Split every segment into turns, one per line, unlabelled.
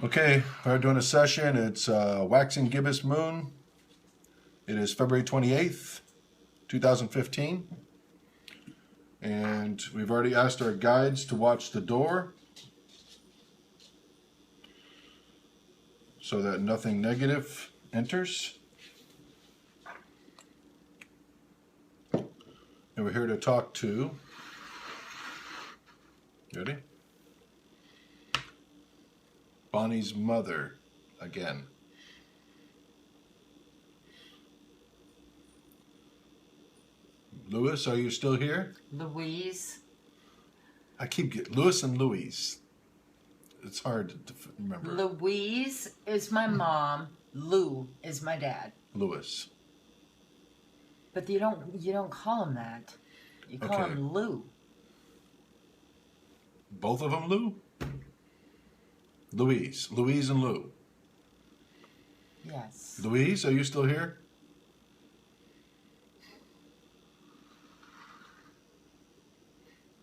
Okay, we're doing a session. It's waxing gibbous moon. It is February 28th, 2015. And we've already asked our guides to watch the door so that nothing negative enters. And we're here to talk to, ready? Bonnie's mother again. Louis, are you still here?
Louise.
I keep getting Louis and Louise. It's hard to remember.
Louise is my mom. Lou is my dad.
Louis.
But you don't call him that. You call
Okay.
him Lou.
Both of them Lou? Louise. Louise and Lou.
Yes.
Louise, are you still here?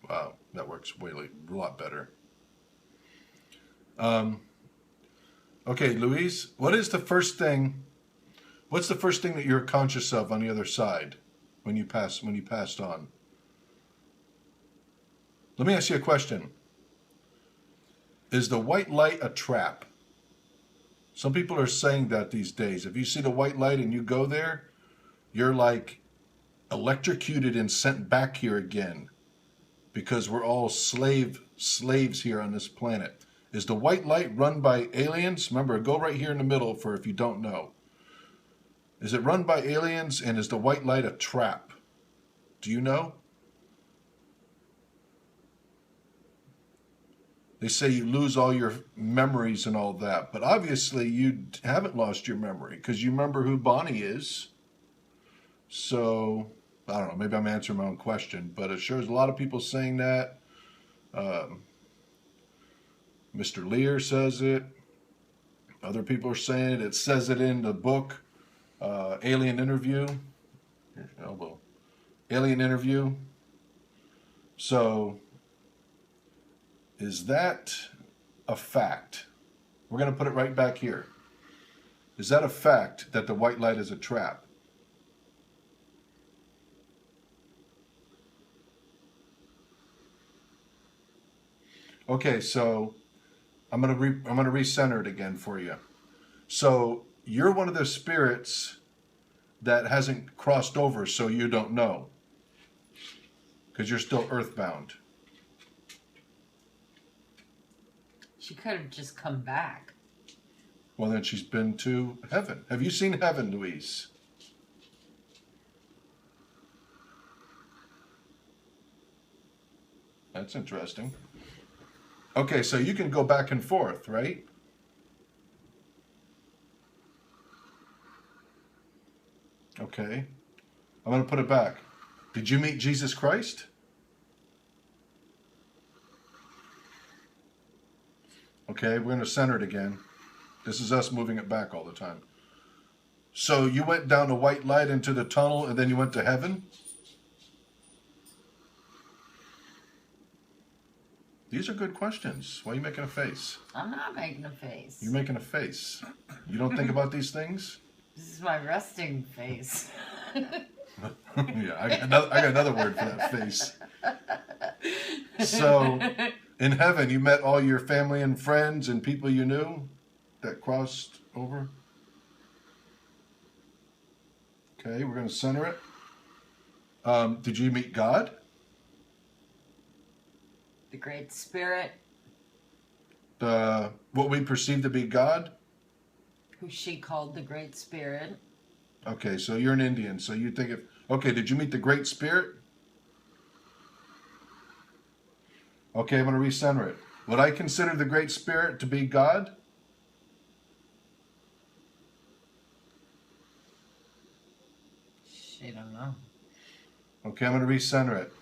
Wow, that works a lot better. Okay, Louise, what's the first thing that you're conscious of on the other side when you passed on? Let me ask you a question. Is the white light a trap? Some people are saying that these days. If you see the white light and you go there, you're like electrocuted and sent back here again because we're all slaves here on this planet. Is the white light run by aliens? Remember, go right here in the middle for if you don't know. Is it run by aliens, and is the white light a trap? Do you know? They say you lose all your memories and all that, but obviously you haven't lost your memory because you remember who Bonnie is. So, I don't know, maybe I'm answering my own question, but it sure is a lot of people saying that. Mr. Lear says it. Other people are saying it. It says it in the book, Alien Interview. Here's your elbow. Alien Interview. So, is that a fact? We're going to put it right back here. Is that a fact that the white light is a trap? Okay, so I'm going to recenter it again for you. So you're one of the spirits that hasn't crossed over, so you don't know, because you're still earthbound.
She could have just come back.
Well, then she's been to heaven. Have you seen heaven, Louise? That's interesting. Okay, so you can go back and forth, right? Okay. I'm going to put it back. Did you meet Jesus Christ? Okay, we're going to center it again. This is us moving it back all the time. So you went down the white light into the tunnel and then you went to heaven? These are good questions. Why are you making a face?
I'm not making a face.
You're making a face. You don't think about these things?
This is my resting face.
Yeah, I got another word for that face. So, in heaven, you met all your family and friends and people you knew that crossed over? Okay, we're going to center it. Did you meet God?
The Great Spirit.
What we perceive to be God?
Who she called the Great Spirit.
Okay, so you're an Indian, so you think of... Okay, did you meet the Great Spirit? Okay, I'm going to recenter it. Would I consider the Great Spirit to be God?
She don't know.
Okay, I'm going to recenter it.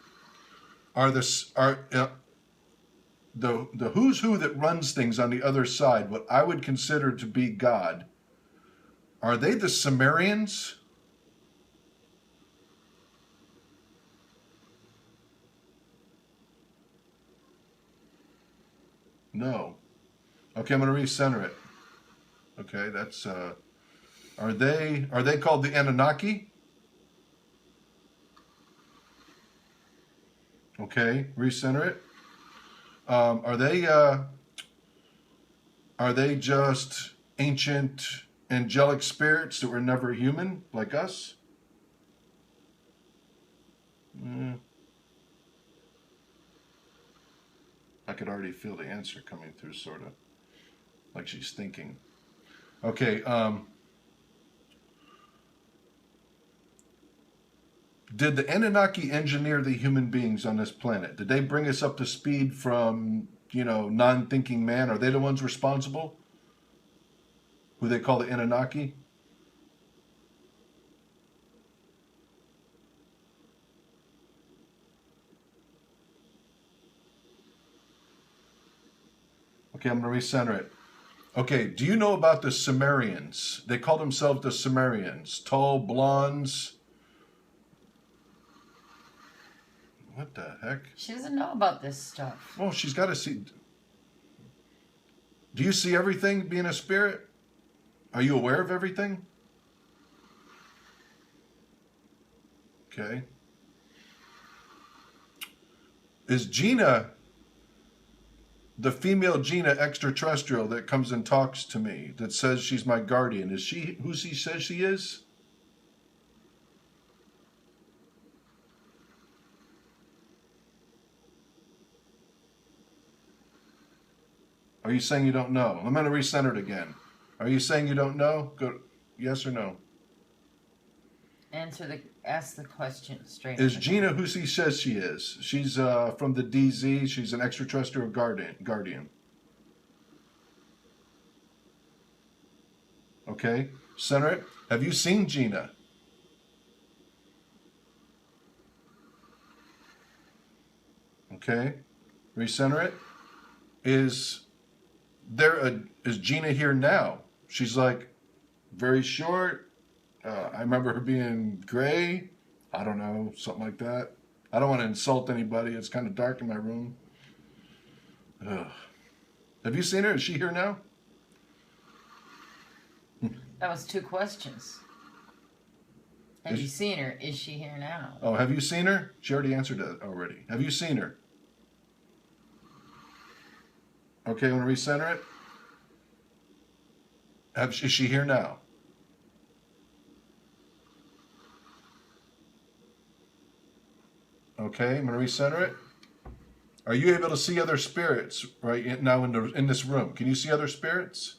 The who's who that runs things on the other side, what I would consider to be God, are they the Sumerians? No. Okay, I'm going to recenter it. Okay, that's are they called the Anunnaki? Okay, recenter it. Are they just ancient angelic spirits that were never human like us? I could already feel the answer coming through, sort of like she's thinking. Okay. Did the Anunnaki engineer the human beings on this planet? Did they bring us up to speed from, non-thinking man? Are they the ones responsible? Who they call the Anunnaki? Okay, I'm going to recenter it. Okay, do you know about the Sumerians? They call themselves the Sumerians. Tall, blondes. What the heck?
She doesn't know about this stuff.
Well, she's got to see. Do you see everything being a spirit? Are you aware of everything? Okay. Is GINA, the female GINA extraterrestrial that comes and talks to me, that says she's my guardian, is she who she says she is? Are you saying you don't know? I'm going to recenter it again. Are you saying you don't know? Go, yes or no?
Ask the question straight.
Is GINA who she says she is? She's from the DZ. She's an extraterrestrial guardian. Okay, center it. Have you seen GINA? Okay, recenter it. Is GINA here now? She's like very short. I remember her being gray. I don't know, something like that. I don't want to insult anybody. It's kind of dark in my room. Ugh. Have you seen her? Is she here now?
That was 2 questions. Have you seen her? Is she here now?
Oh, have you seen her? She already answered that already. Have you seen her? Okay, I'm going to recenter it. Is she here now? Okay, I'm going to recenter it. Are you able to see other spirits right now in this room? Can you see other spirits?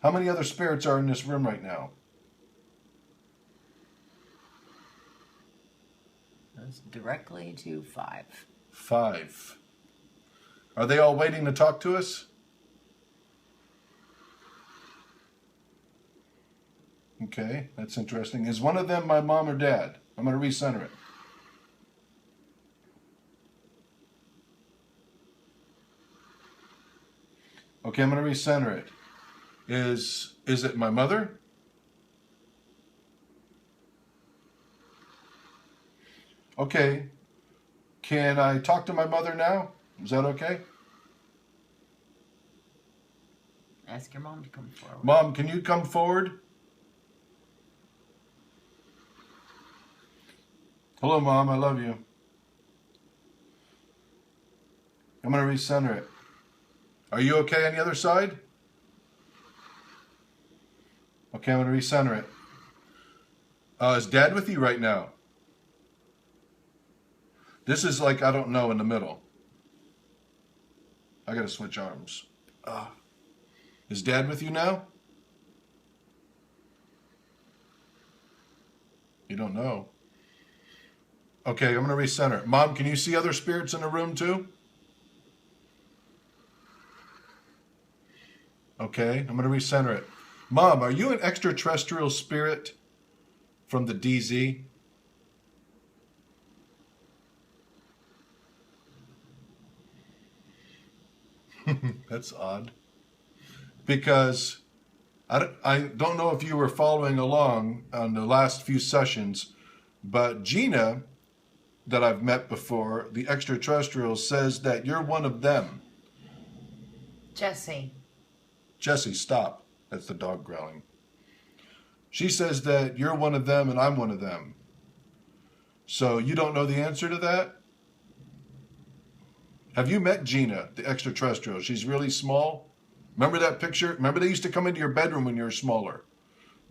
How many other spirits are in this room right now?
Goes directly to 5.
5. Are they all waiting to talk to us? Okay, that's interesting. Is one of them my mom or dad? I'm going to recenter it. Okay, I'm going to recenter it. Is it my mother? Okay. Can I talk to my mother now? Is that okay?
Ask your mom to come forward.
Mom, can you come forward? Hello, Mom. I love you. I'm going to recenter it. Are you okay on the other side? Okay, I'm going to recenter it. Is Dad with you right now? This is like, I don't know, in the middle. I got to switch arms. Is Dad with you now? You don't know. Okay, I'm going to recenter it. Mom, can you see other spirits in the room too? Okay, I'm going to recenter it. Mom, are you an extraterrestrial spirit from the DZ? That's odd. Because I don't know if you were following along on the last few sessions, but GINA, that I've met before, the extraterrestrial, says that you're one of them.
Jesse.
Jesse, stop. That's the dog growling. She says that you're one of them and I'm one of them. So you don't know the answer to that? Have you met GINA, the extraterrestrial? She's really small. Remember that picture? Remember they used to come into your bedroom when you were smaller.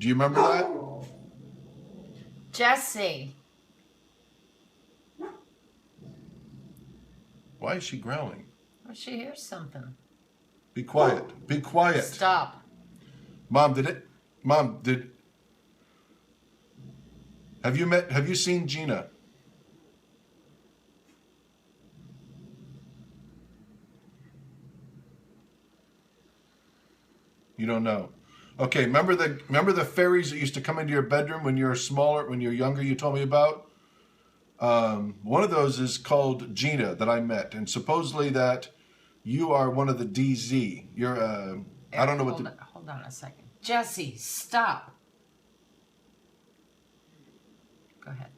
Do you remember that?
Jesse.
Why is she growling?
Well, she hears something.
Be quiet. Be quiet.
Stop.
Mom, have you seen GINA? You don't know. Okay, remember the fairies that used to come into your bedroom when you were smaller, when you were younger, you told me about? One of those is called GINA that I met, and supposedly that you are one of the DZ. You're I don't know what
Hold on a second. Jesse, stop. Go ahead.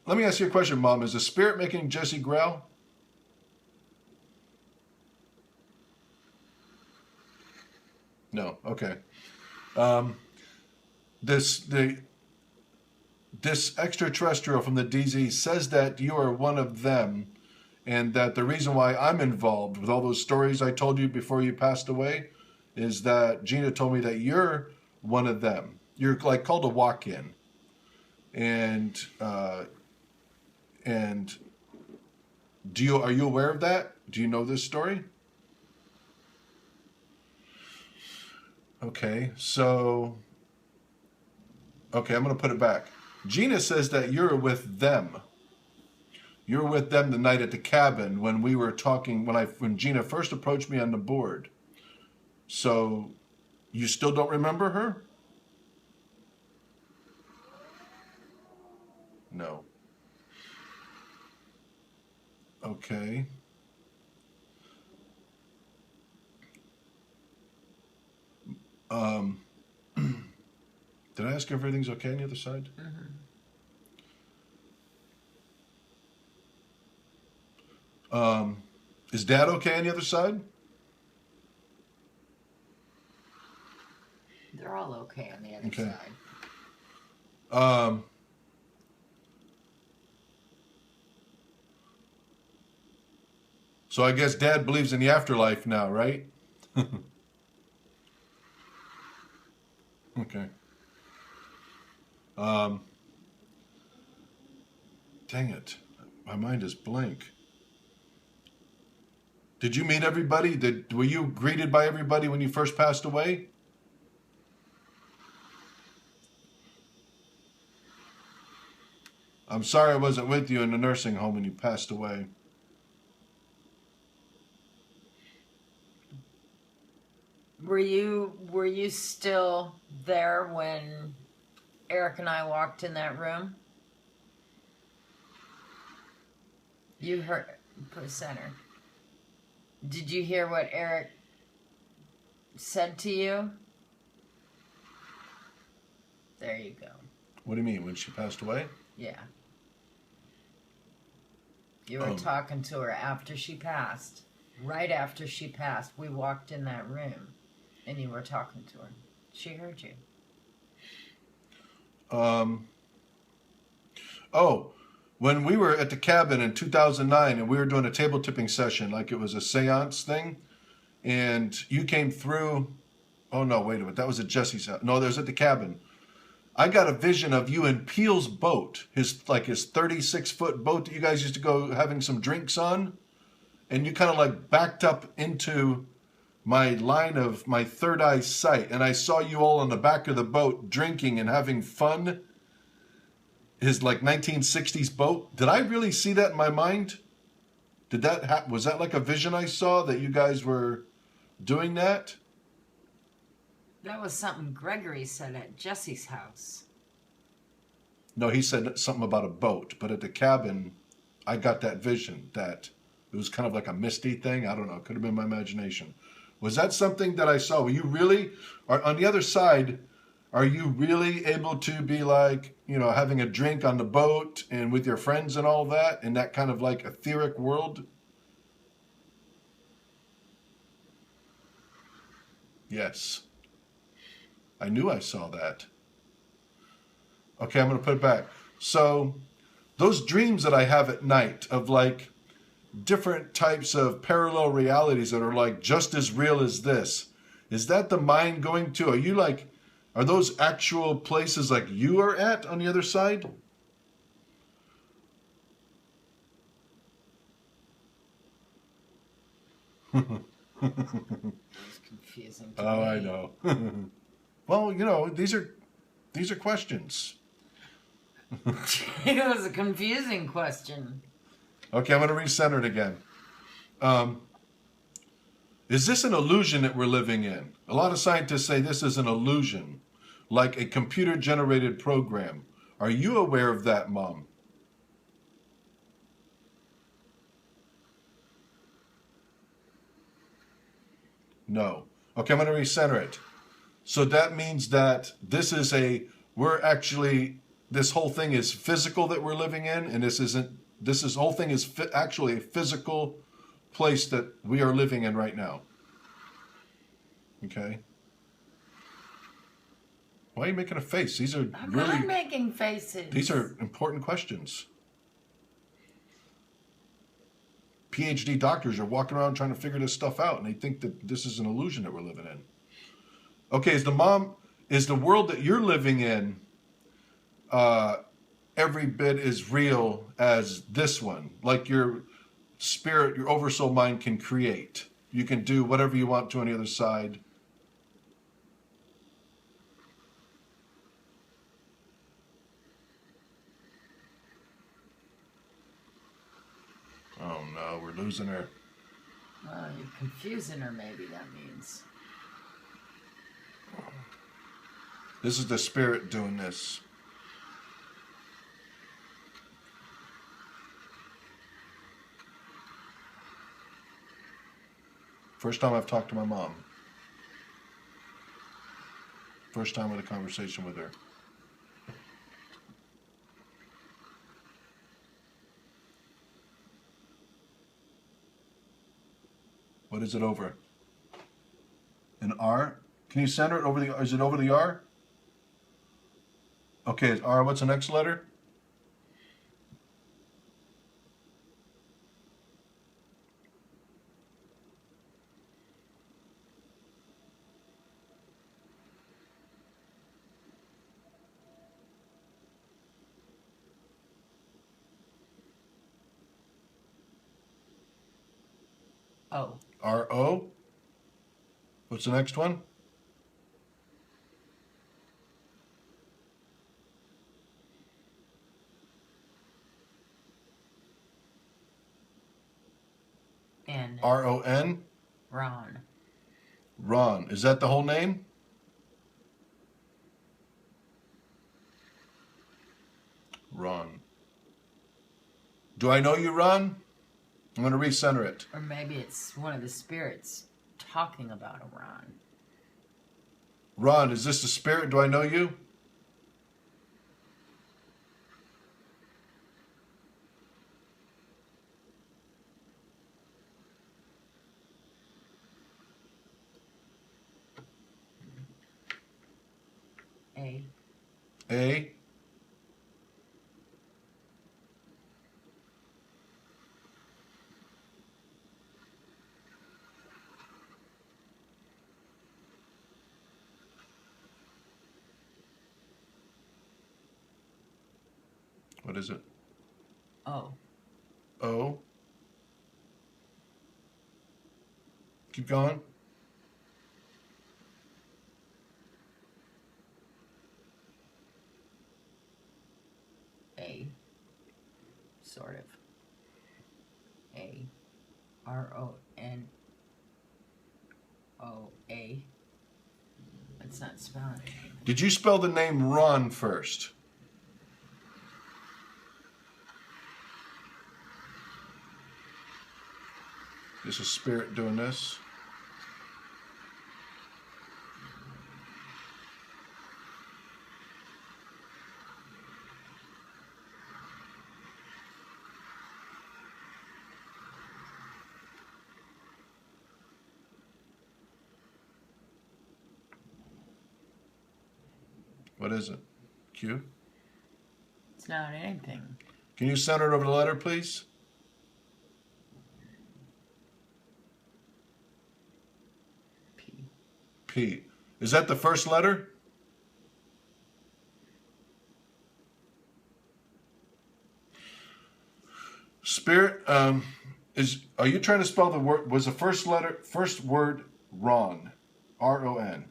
Let me ask you a question, Mom. Is the spirit making Jesse growl? No. Okay. This extraterrestrial from the DZ says that you are one of them, and that the reason why I'm involved with all those stories I told you before you passed away is that GINA told me that you're one of them. You're like called a walk-in, and are you aware of that? Do you know this story? Okay, so I'm going to put it back. GINA says that you're with them. You were with them the night at the cabin when we were talking, when GINA first approached me on the board. So you still don't remember her? No. Okay. Did I ask if everything's okay on the other side?
Mm-hmm.
Is Dad okay on the other side?
They're all okay on the other side.
So I guess Dad believes in the afterlife now, right? Okay. Dang it. My mind is blank. Did you meet everybody? Were you greeted by everybody when you first passed away? I'm sorry I wasn't with you in the nursing home when you passed away.
Were you still there when Eric and I walked in that room? You heard, put center. Did you hear what Eric said to you? There you go.
What do you mean, when she passed away?
Yeah. You were talking to her after she passed. Right after she passed, we walked in that room, and you were talking to her. She heard you.
When we were at the cabin in 2009 and we were doing a table tipping session, like it was a seance thing, and you came through. Oh no, wait a minute. That was at Jesse's house. No, that was at the cabin. I got a vision of you in Peel's boat, his 36-foot boat that you guys used to go having some drinks on, and you kind of like backed up into my line of my third eye sight, and I saw you all on the back of the boat drinking and having fun. His 1960s boat. Did I really see that in my mind? Did that was that like a vision I saw that you guys were doing that?
That was something Gregory said at Jesse's house.
No, he said something about a boat, but at the cabin, I got that vision that it was kind of like a misty thing. I don't know. It could have been my imagination. Was that something that I saw? Were you really, or on the other side, are you really able to be having a drink on the boat and with your friends and all that, in that kind of etheric world?
That was something Gregory said at Jesse's house.
Did that happen? Was that something that I saw? Were you really able to be on the boat and with your friends and all that, in that kind of etheric world? Yes. I knew I saw that. Okay, I'm going to put it back. So, those dreams that I have at night of like different types of parallel realities that are like just as real as this, is that the mind going to? Are you like, are those actual places like you are at on the other side?
It's confusing to
Oh,
me.
I know. Well, you know, these are questions.
It was a confusing question.
Okay, I'm going to recenter it again. Is this an illusion that we're living in? A lot of scientists say this is an illusion, like a computer-generated program. Are you aware of that, Mom? No. Okay, I'm going to recenter it. So that means that this is this whole thing is physical that we're living in, and this whole thing is actually a physical place that we are living in right now. Okay. Why are you making a face? These are
I'm
really
not making faces.
These are important questions. PhD doctors are walking around trying to figure this stuff out, and they think that this is an illusion that we're living in. Okay, is the world that you're living in every bit as real as this one? Like your spirit, your oversoul mind can create. You can do whatever you want to on the other side. Oh no, we're losing her.
Well, you're confusing her, maybe that means.
This is the spirit doing this. First time I've talked to my mom. First time with a conversation with her. What is it over? An R? Can you center it over the, is it over the R? Okay, is R, what's the next letter?
Oh.
R-O? What's the next one?
N.
R-O-N?
Ron.
Ron. Is that the whole name? Ron. Do I know you, Ron? I'm going to recenter it.
Or maybe it's one of the spirits talking about a Ron.
Ron, is this the spirit? Do I know you?
A.
A. What is it?
O.
O. Keep going.
A. Sort of. A. R-O-N. O-A. It's not spelling.
Did you spell the name Ron first? This is spirit doing this. What is it? Q?
It's not anything.
Can you center it over the letter, please?
P.
P. Is that the first letter? Spirit, are you trying to spell the word? Was the first word Ron? R-O-N.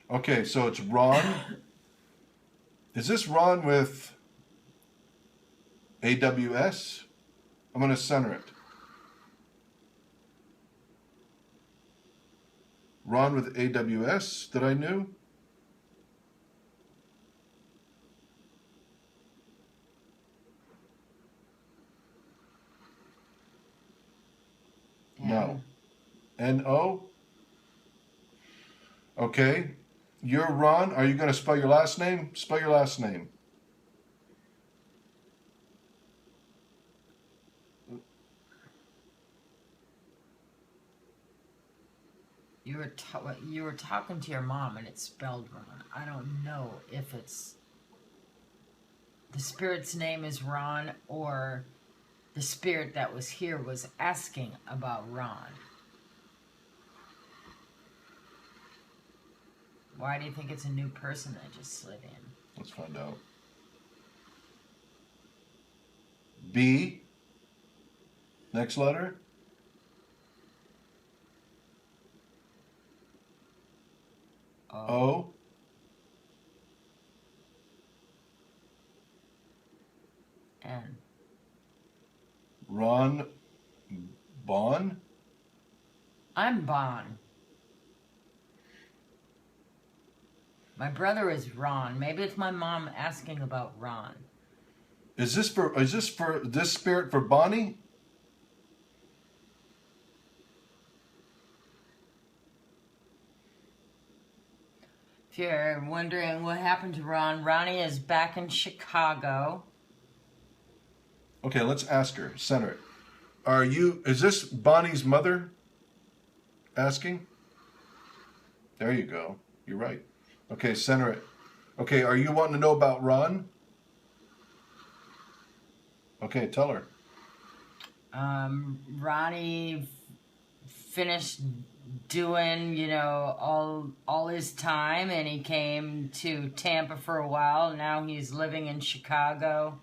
Okay, so it's Ron. Is this Ron with AWS? I'm going to center it. Ron with AWS that I knew?
Yeah.
No. N-O? Okay. You're Ron. Are you going to spell your last name? Spell your last name.
You were talking to your mom and it's spelled wrong. I don't know if it's the spirit's name is Ron or the spirit that was here was asking about Ron. Why do you think it's a new person that just slid in?
Let's find out. B. Next letter. O.
N.
Ron Bon.
I'm Bon. My brother is Ron. Maybe it's my mom asking about Ron.
Is this for this spirit for Bonnie?
If you're wondering what happened to Ron, Ronnie is back in Chicago.
Okay, let's ask her. Center it. Is this Bonnie's mother asking? There you go. You're right. Okay, center it. Okay, are you wanting to know about Ron? Okay, tell her.
Ronnie finished doing, all his time, and he came to Tampa for a while. Now he's living in Chicago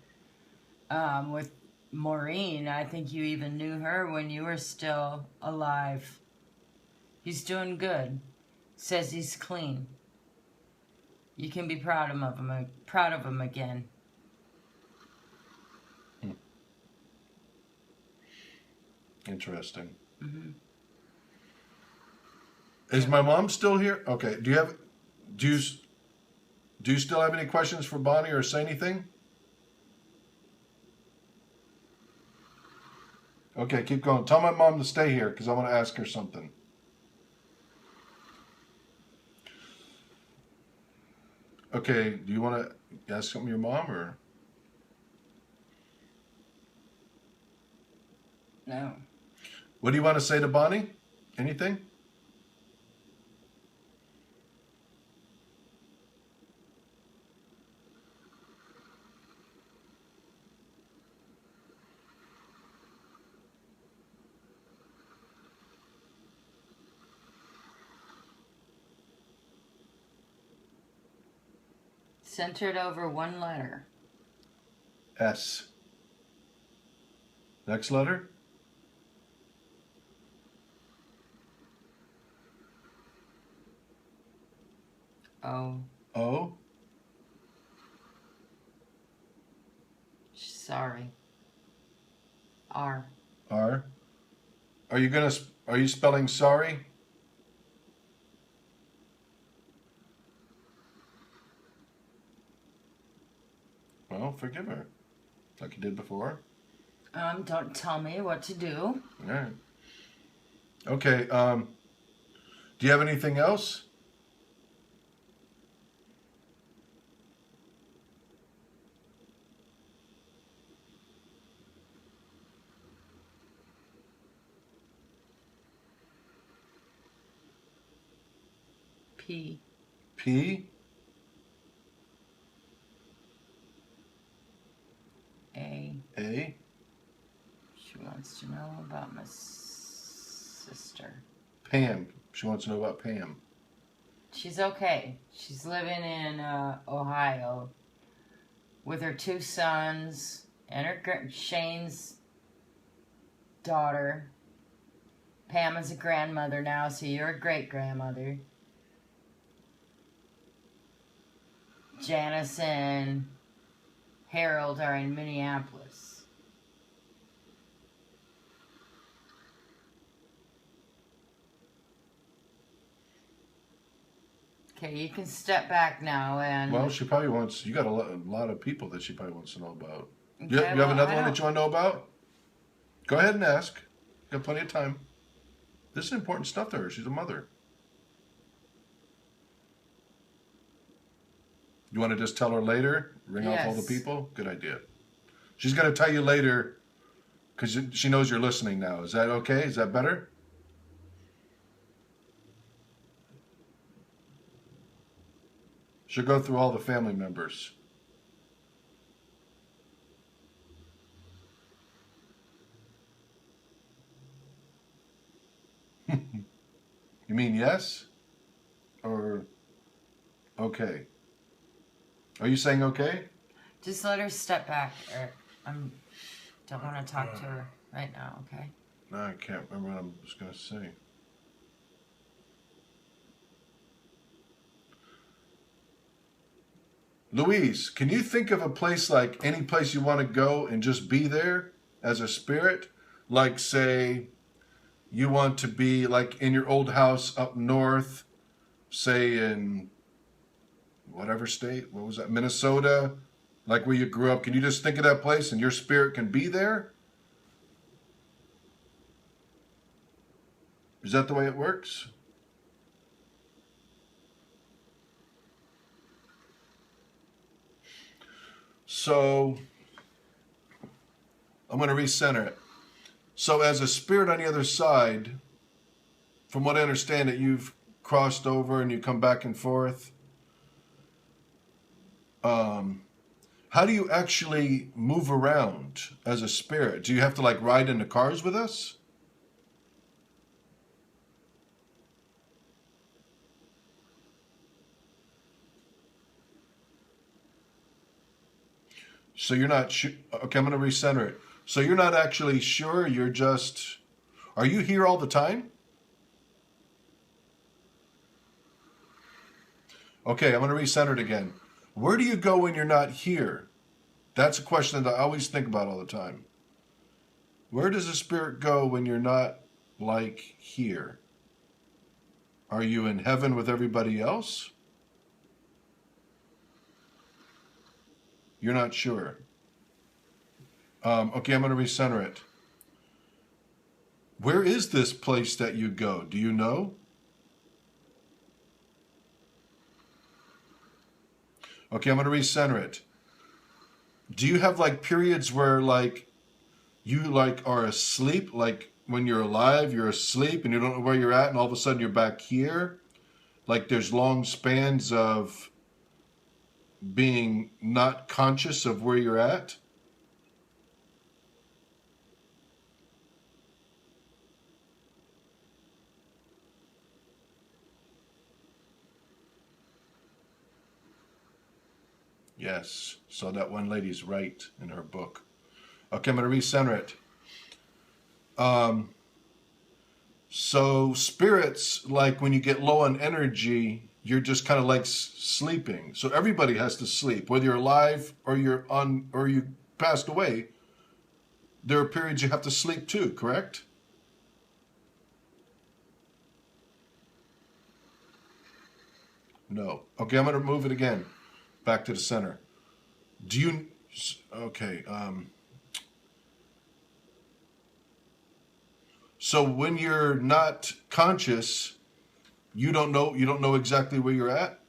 with Maureen. I think you even knew her when you were still alive. He's doing good. Says he's clean. You can be proud of him again.
Interesting.
Mm-hmm.
Is my mom still here? Okay. Do you still have any questions for Bonnie or say anything? Okay, keep going. Tell my mom to stay here because I want to ask her something. Okay, do you want to ask something to your mom or?
No.
What do you want to say to Bonnie? Anything?
Centered over one letter.
S. Next letter?
O.
O.
Sorry. R.
R. Are you spelling sorry? Well, forgive her, like you did before.
Don't tell me what to do.
All right. Okay. Do you have anything else?
P.
P.
A.
A.
She wants to know about my sister.
Pam. She wants to know about Pam.
She's okay. She's living in Ohio with her 2 sons and her Shane's daughter. Pam is a grandmother now, so you're a great-grandmother. Janice and Harold are in Minneapolis. Okay, you can step back now and...
Well, she probably wants... You got a lot of people that she probably wants to know about.
Okay,
You have
well,
another one that you want to know about? Go ahead and ask. You got plenty of time. This is important stuff to her. She's a mother. You want to just tell her later? Ring off all the people? Good idea. She's going to tell you later because she knows you're listening now. Is that okay? Is that better? She'll go through all the family members. You mean yes? Or okay? Are you saying okay?
Just let her step back, or don't want to talk to her right now, okay?
No, I can't remember what I was going to say. Louise, can you think of a place like any place you want to go and just be there as a spirit? Like, say, you want to be like in your old house up north, say in whatever state, what was that, Minnesota, like where you grew up. Can you just think of that place and your spirit can be there? Is that the way it works? So I'm going to recenter it. So as a spirit on the other side, from what I understand that you've crossed over and you come back and forth, how do you actually move around as a spirit? Do you have to like ride in the cars with us? So you're not sure. Okay, I'm going to recenter it. So you're not actually sure. You're just. Are you here all the time? Okay, I'm going to recenter it again. Where do you go when you're not here? That's a question that I always think about all the time. Where does the spirit go when you're not like here? Are you in heaven with everybody else? You're not sure. Okay, I'm going to recenter it. Where is this place that you go? Do you know? Okay, I'm going to recenter it. Do you have like periods where like you like are asleep, like when you're alive, you're asleep and you don't know where you're at and all of a sudden you're back here? Like there's long spans of being not conscious of where you're at? Yes. So that one lady's right in her book. Okay, I'm going to recenter it. So spirits, like when you get low on energy, you're just kind of like sleeping. So everybody has to sleep, whether you're alive or or you passed away. There are periods you have to sleep too, correct? No. Okay, I'm going to move it again. Back to the center. Do you... Okay. So when you're not conscious, you don't know exactly where you're at?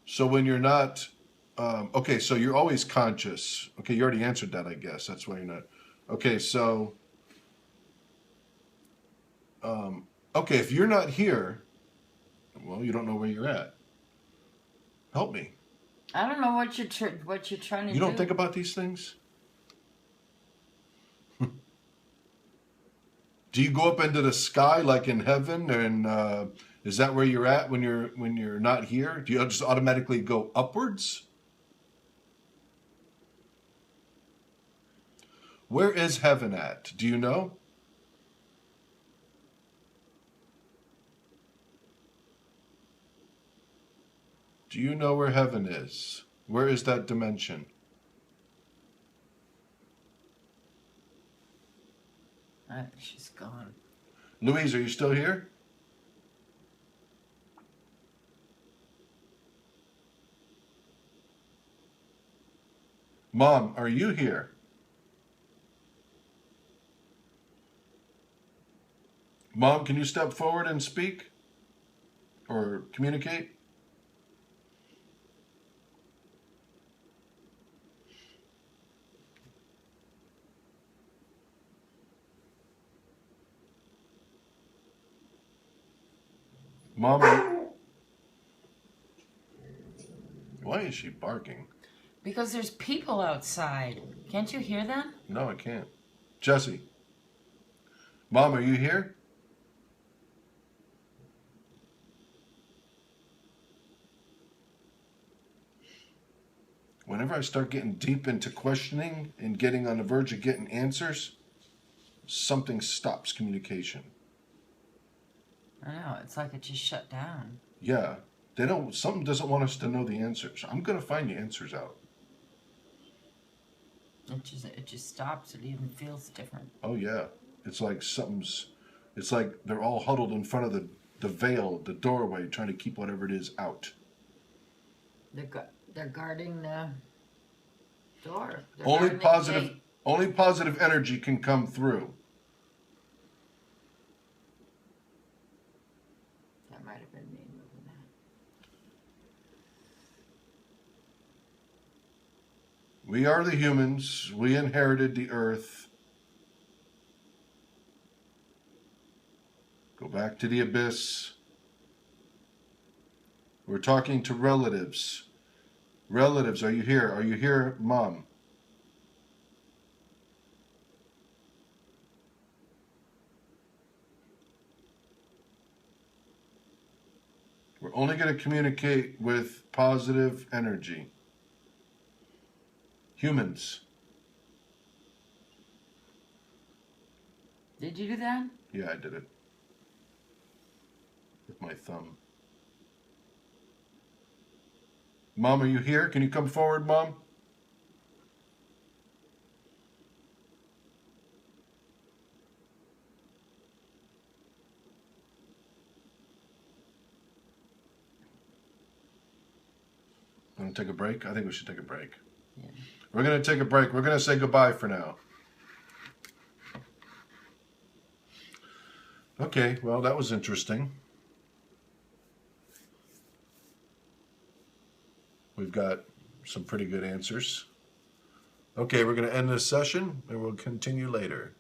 So when you're not, okay, so you're always conscious. Okay, you already answered that, I guess. That's why you're not. Okay, so, okay, if you're not here, well, you don't know where you're at. Help me.
I don't know what you're trying to do.
You don't think about these things? Do you go up into the sky like in heaven, and is that where you're at when you're not here? Do you just automatically go upwards? Where is heaven at? Do you know? Do you know where heaven is? Where is that dimension?
She's gone.
Louise, are you still here? Mom, are you here? Mom, can you step forward and speak? Or communicate? Mom, why is she barking?
Because there's people outside. Can't you hear them?
No, I can't. Jesse. Mom, are you here? Whenever I start getting deep into questioning and getting on the verge of getting answers, something stops communication.
I know, it's like it just shut down.
Yeah. Something doesn't want us to know the answers. I'm gonna find the answers out.
It just stops. It even feels different.
Oh yeah. It's like they're all huddled in front of the veil, the doorway, trying to keep whatever it is out.
They're guarding the door.
Only positive energy can come through.
That might have been me moving that.
We are the humans. We inherited the earth. Go back to the abyss. We're talking to relatives. Relatives, are you here? Are you here, Mom? We're only going to communicate with positive energy. Humans.
Did you do that?
Yeah, I did it. With my thumb. Mom, are you here? Can you come forward, Mom? Want to take a break? I think we should take a break.
Yeah.
We're going to take a break. We're going to say goodbye for now. Okay, well, that was interesting. We've got some pretty good answers. Okay, we're going to end this session and we'll continue later.